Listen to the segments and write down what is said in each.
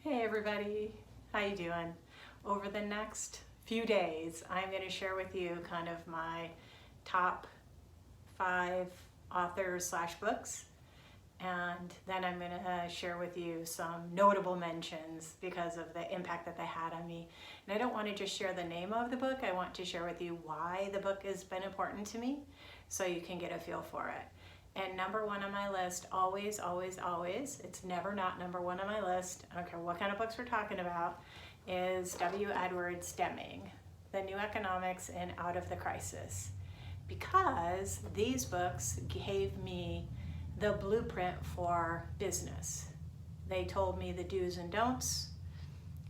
Hey everybody, how you doing? Over the next few days, I'm going to share with you kind of my top 5 authors slash books, and then I'm going to share with you some notable mentions because of the impact that they had on me. And I don't want to just share the name of the book, I want to share with you why the book has been important to me so you can get a feel for it. And number 1 on my list, always, it's never not number 1 on my list, I don't care what kind of books we're talking about, is W. Edwards Deming, The New Economics and Out of the Crisis. Because these books gave me the blueprint for business. They told me the do's and don'ts.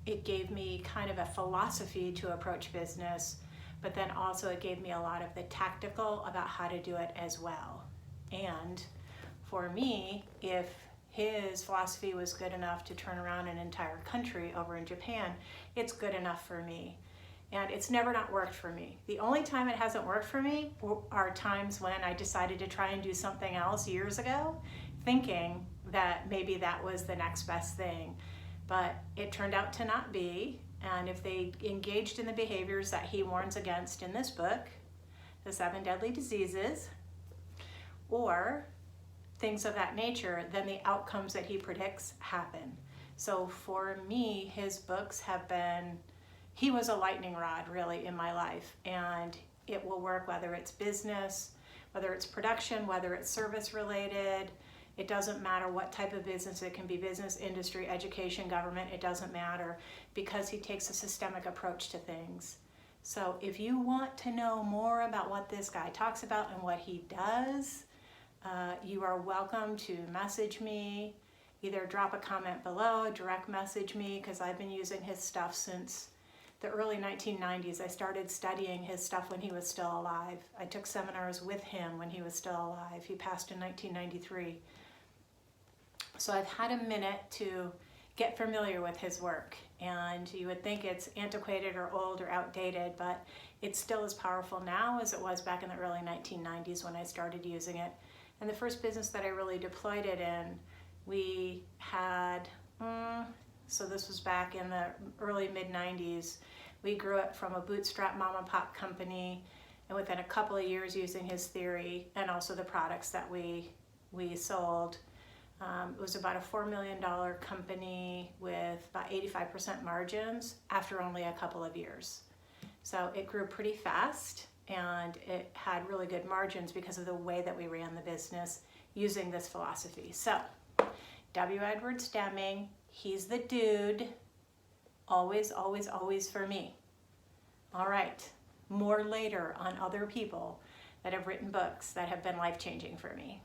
It gave me kind of a philosophy to approach business, but then also it gave me a lot of the tactical about how to do it as well. And for me, if his philosophy was good enough to turn around an entire country over in Japan, it's good enough for me. And it's never not worked for me. The only time it hasn't worked for me are times when I decided to try and do something else years ago, thinking that maybe that was the next best thing. But it turned out to not be. And if they engaged in the behaviors that he warns against in this book, the 7 Deadly Diseases, or things of that nature, then the outcomes that he predicts happen. So for me, his books have been, he was a lightning rod really in my life, and it will work whether it's business, whether it's production, whether it's service related. It doesn't matter what type of business. It can be business, industry, education, government, it doesn't matter, because he takes a systemic approach to things. So if you want to know more about what this guy talks about and what he does, you are welcome to message me, either drop a comment below, direct message me, because I've been using his stuff since the early 1990s. I started studying his stuff when he was still alive. I took seminars with him when he was still alive. He passed in 1993. So I've had a minute to get familiar with his work, and you would think it's antiquated or old or outdated, but it's still as powerful now as it was back in the early 1990s when I started using it. And the first business that I really deployed it in, we had, so this was back in the early mid-90s, we grew it from a bootstrap mom and pop company, and within a couple of years using his theory and also the products that we sold, it was about a $4 million company with about 85% margins after only a couple of years. So it grew pretty fast, and it had really good margins because of the way that we ran the business using this philosophy. So W. Edwards Deming, he's the dude, always for me. All right, more later on other people that have written books that have been life-changing for me.